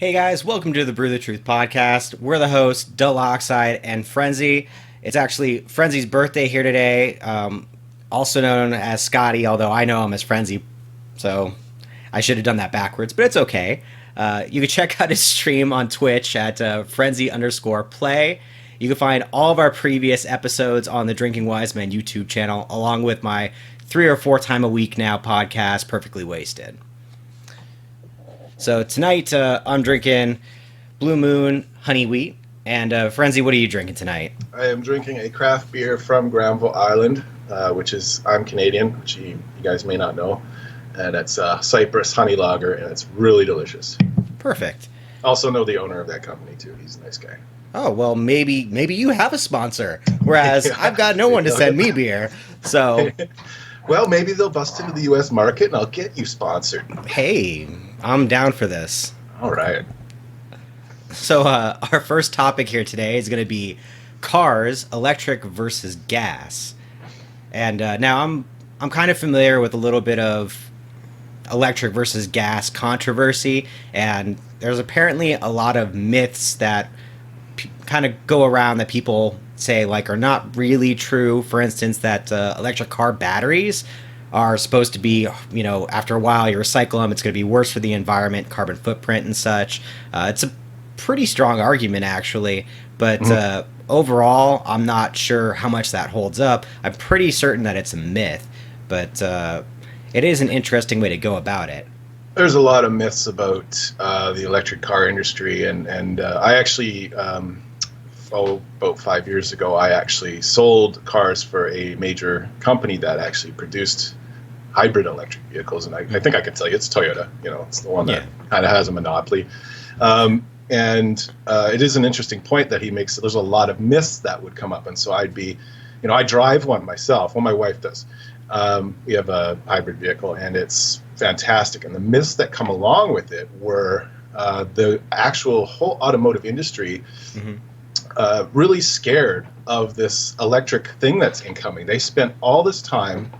Hey guys, welcome to the Brew the Truth podcast. We're the hosts, DullOxoide and Frenzee. It's actually Frenzee's birthday here today, also known as Scotty, although I know him as Frenzee, so I should have done that backwards, but it's okay. You can check out his stream on Twitch at Frenzee_play. You can find all of our previous episodes on the Drinking Wise Men YouTube channel, along with my 3 or 4 time a week now podcast, Perfectly Wasted. So tonight, I'm drinking Blue Moon Honey Wheat. And Frenzee, what are you drinking tonight? I am drinking a craft beer from Granville Island, which is, I'm Canadian, which you guys may not know. And it's Cypress Honey Lager, and it's really delicious. Perfect. Also know the owner of that company, too. He's a nice guy. Oh, well, maybe you have a sponsor, whereas yeah, I've got no one to send me beer. So, well, maybe they'll bust into the U.S. market, and I'll get you sponsored. Hey, I'm down for this. All right. So our first topic here today is going to be cars, electric versus gas. And now I'm kind of familiar with a little bit of electric versus gas controversy, and there's apparently a lot of myths that kind of go around that people say like are not really true. For instance, that electric car batteries are supposed to be, you know, after a while you recycle them, it's going to be worse for the environment, carbon footprint and such. It's a pretty strong argument actually, but overall I'm not sure how much that holds up. I'm pretty certain that it's a myth, but it is an interesting way to go about it. There's a lot of myths about the electric car industry, and I actually, about 5 years ago, I actually sold cars for a major company that actually produced hybrid electric vehicles, and I think I can tell you it's Toyota. You know, it's the one that kind of has a monopoly. And it is an interesting point that he makes. There's a lot of myths that would come up, and so I'd be, you know, I drive one myself. Well, my wife does. We have a hybrid vehicle, and it's fantastic. And the myths that come along with it were the actual whole automotive industry really scared of this electric thing that's incoming. They spent all this time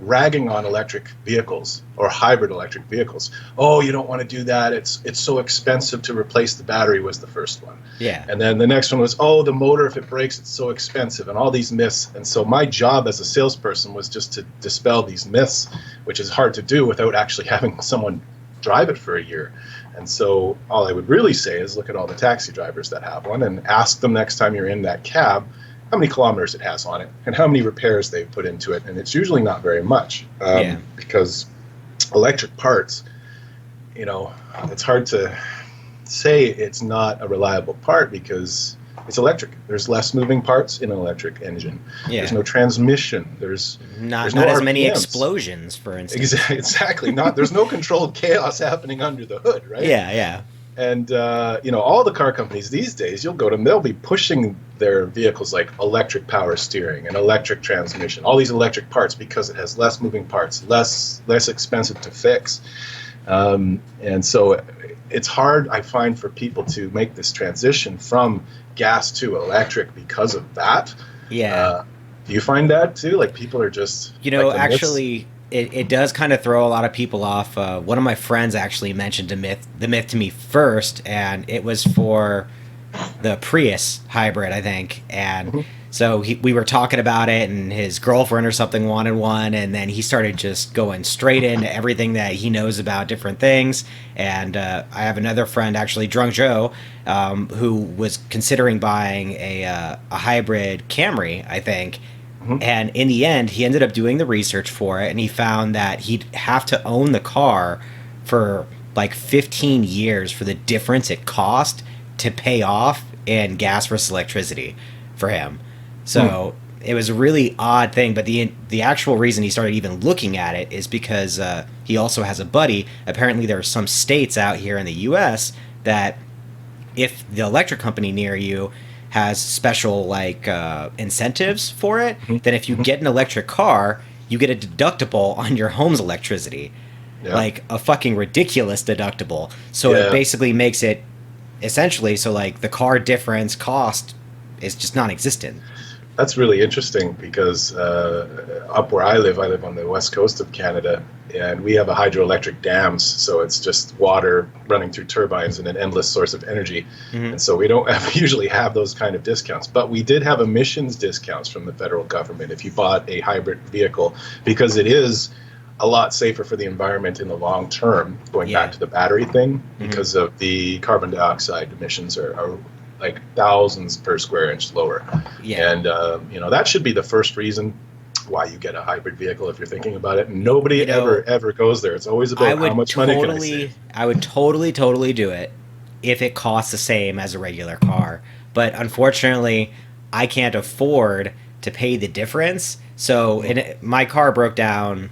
ragging on electric vehicles or hybrid electric vehicles. Oh, you don't want to do that. It's so expensive to replace the battery was the first one. Yeah. And then the next one was, oh, the motor, if it breaks, it's so expensive, and all these myths. And so my job as a salesperson was just to dispel these myths, which is hard to do without actually having someone drive it for a year. And so all I would really say is look at all the taxi drivers that have one and ask them next time you're in that cab how many kilometers it has on it and how many repairs they've put into it. And it's usually not very much because electric parts, you know, it's hard to say it's not a reliable part because it's electric. There's less moving parts in an electric engine. Yeah. There's no transmission. There's not no as RPMs. Many explosions, for instance. Exactly. There's no controlled chaos happening under the hood, right? Yeah. And, you know, all the car companies these days, they'll be pushing their vehicles like electric power steering and electric transmission, all these electric parts because it has less moving parts, less expensive to fix. And so it's hard, I find, for people to make this transition from gas to electric because of that. Yeah. Do you find that too? Like people are just... You know, like actually... It does kind of throw a lot of people off. One of my friends actually mentioned the myth to me first, and it was for the Prius hybrid, I think. And so we were talking about it, and his girlfriend or something wanted one, and then he started just going straight into everything that he knows about different things. And I have another friend, actually, Drunk Joe, who was considering buying a hybrid Camry, I think. And in the end, he ended up doing the research for it, and he found that he'd have to own the car for like 15 years for the difference it cost to pay off in gas versus electricity for him. So it was a really odd thing, but the actual reason he started even looking at it is because he also has a buddy. Apparently there are some states out here in the U.S. that if the electric company near you has special like incentives for it, then if you get an electric car, you get a deductible on your home's electricity. Like a fucking ridiculous deductible. So it basically makes it essentially so like the car difference cost is just non-existent. That's really interesting because up where I live on the west coast of Canada, and we have a hydroelectric dams, so it's just water running through turbines and an endless source of energy. Mm-hmm. And so we don't usually have those kind of discounts. But we did have emissions discounts from the federal government if you bought a hybrid vehicle, because it is a lot safer for the environment in the long term, going back to the battery thing, because of the carbon dioxide emissions are like thousands per square inch lower. Yeah. And, that should be the first reason why you get a hybrid vehicle if you're thinking about it. Nobody ever goes there. It's always about how much money can I save. I would totally do it if it costs the same as a regular car. But unfortunately, I can't afford to pay the difference. So my car broke down,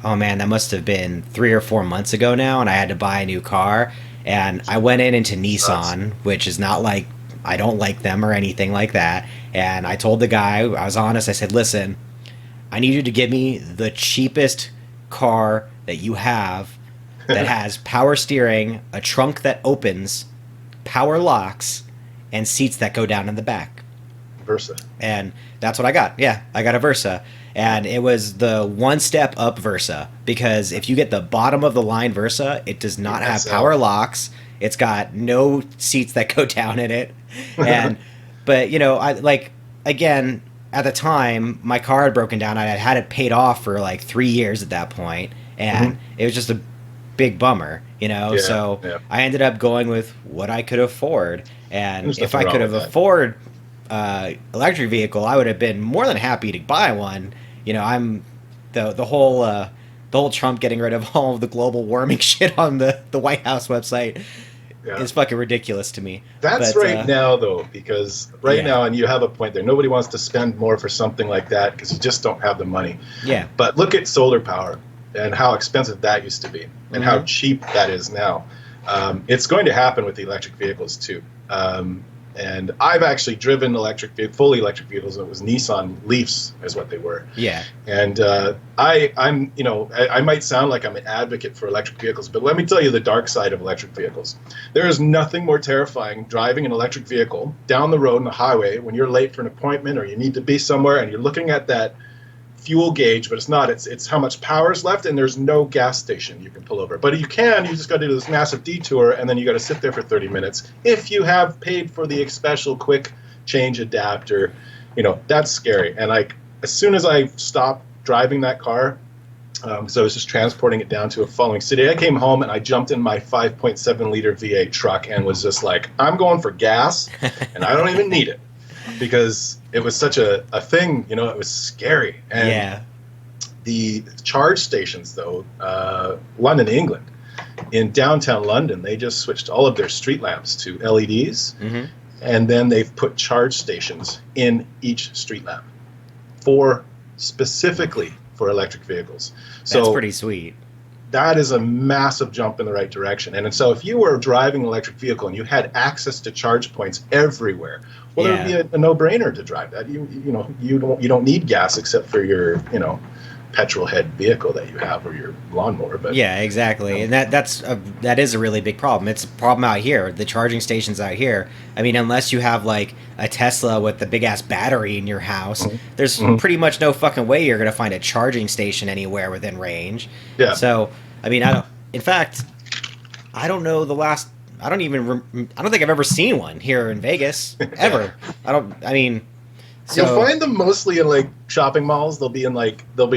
oh man, that must have been 3 or 4 months ago now, and I had to buy a new car. And I went into Nissan, which is not like, I don't like them or anything like that. And I told the guy, I was honest, I said, listen, I need you to give me the cheapest car that you have that has power steering, a trunk that opens, power locks, and seats that go down in the back. Versa. And that's what I got. Yeah, I got a Versa. And it was the one step up Versa, because if you get the bottom of the line Versa, it does not have power locks. It's got no seats that go down in it. And but again, at the time my car had broken down. I had it paid off for like 3 years at that point, and it was just a big bummer, so I ended up going with what I could afford. And if I could have afforded electric vehicle, I would have been more than happy to buy one. I'm the whole Trump getting rid of all of the global warming shit on the White House website is fucking ridiculous to me. That's now, though, because now, and you have a point there, nobody wants to spend more for something like that because you just don't have the money. Yeah. But look at solar power and how expensive that used to be and how cheap that is now. It's going to happen with the electric vehicles, too. And I've actually driven fully electric vehicles. It was Nissan Leafs is what they were. Yeah. And I might sound like I'm an advocate for electric vehicles, but let me tell you the dark side of electric vehicles. There is nothing more terrifying driving an electric vehicle down the road on the highway when you're late for an appointment or you need to be somewhere and you're looking at that fuel gauge, but it's not. It's how much power is left, and there's no gas station you can pull over. But you just got to do this massive detour, and then you got to sit there for 30 minutes. If you have paid for the special quick change adapter, that's scary. And as soon as I stopped driving that car, so I was just transporting it down to a following city, I came home and I jumped in my 5.7 liter V8 truck and was just like, I'm going for gas, and I don't even need it. Because it was such a thing, it was scary. And the charge stations, though, London, England, in downtown London, they just switched all of their street lamps to LEDs, and then they've put charge stations in each street lamp specifically for electric vehicles. So that's pretty sweet. That is a massive jump in the right direction. And so if you were driving an electric vehicle and you had access to charge points everywhere, well, it would be a no-brainer to drive that. You don't need gas except for your petrol head vehicle that you have or your lawnmower. But yeah, exactly. And that is a really big problem. It's a problem out here. The charging stations out here. I mean, unless you have like a Tesla with the big ass battery in your house, there's pretty much no fucking way you're gonna find a charging station anywhere within range. Yeah. So I mean, in fact, I don't know the last. I don't think I've ever seen one here in Vegas ever. You'll find them mostly in like shopping malls. They'll be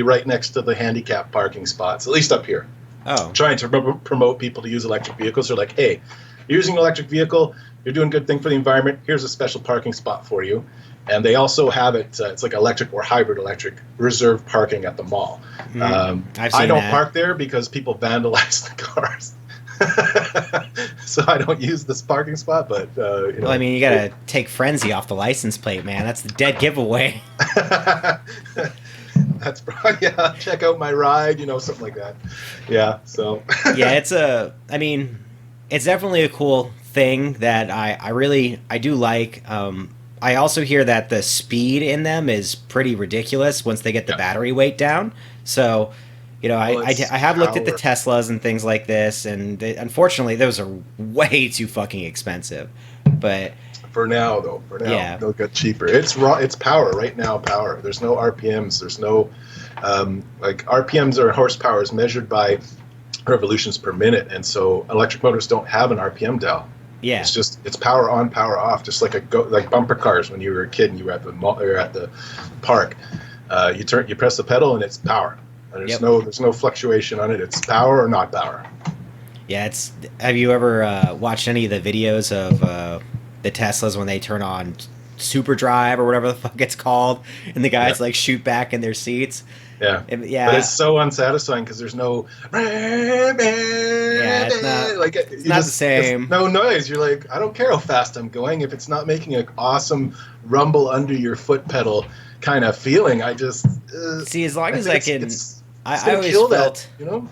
right next to the handicap parking spots, at least up here. Oh. Trying to promote people to use electric vehicles. They're like, hey, you're using an electric vehicle, you're doing a good thing for the environment, here's a special parking spot for you. And they also have it, it's like electric or hybrid electric reserved parking at the mall. I don't park there because people vandalize the cars. So I don't use this parking spot, but Well, I mean, you gotta take Frenzee off the license plate, man. That's the dead giveaway. That's probably, check out my ride, something like that. Yeah, so yeah, it's definitely a cool thing that I do like. I also hear that the speed in them is pretty ridiculous once they get the battery weight down. So I have looked at the Teslas and things like this, and unfortunately, those are way too fucking expensive. But For now, though. For now, Yeah. they'll get cheaper. It's raw. It's power right now. Power. There's no RPMs. There's no like RPMs or horsepower is measured by revolutions per minute, and so electric motors don't have an RPM dial. Yeah. It's power on, power off, just like like bumper cars when you were a kid and you were at the park. You press the pedal and it's power. And there's no fluctuation on it. It's power or not power. Yeah, have you ever watched any of the videos of the Teslas when they turn on super drive or whatever the fuck it's called, and the guys like shoot back in their seats? Yeah. Yeah. But it's so unsatisfying because there's no it's not like it's not the same. No noise. You're like, I don't care how fast I'm going if it's not making an awesome rumble under your foot pedal kind of feeling. I just see, as long as I can, I always felt that, you know.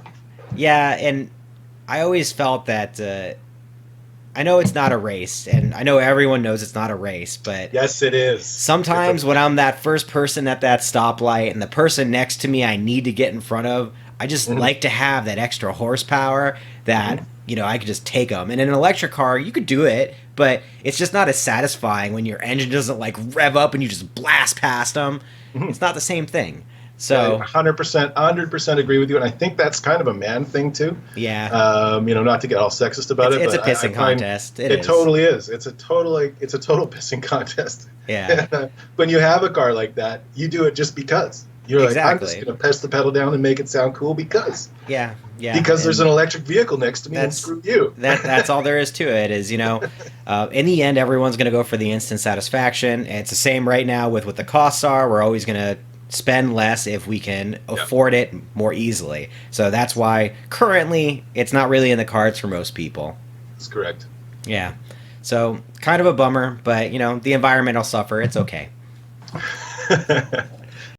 Yeah, and I always felt that I know it's not a race, and I know everyone knows it's not a race, but yes, it is. Sometimes when I'm that first person at that stoplight and the person next to me I need to get in front of, I just like to have that extra horsepower that, I could just take them. And in an electric car, you could do it, but it's just not as satisfying when your engine doesn't like rev up and you just blast past them. It's not the same thing. So 100% agree with you, and I think that's kind of a man thing too. Yeah. Not to get all sexist about it, it's but a pissing contest. It is. Totally is. It's a total pissing contest. Yeah. When you have a car like that, you do it just because. You're like, I'm just going to press the pedal down and make it sound cool because. Yeah. Because there's an electric vehicle next to me and screw you. That's all there is to it is, in the end, everyone's going to go for the instant satisfaction. And it's the same right now with what the costs are. We're always going to spend less if we can afford it more easily. So that's why currently it's not really in the cards for most people. That's correct. Yeah. So kind of a bummer, but the environment will suffer. It's okay.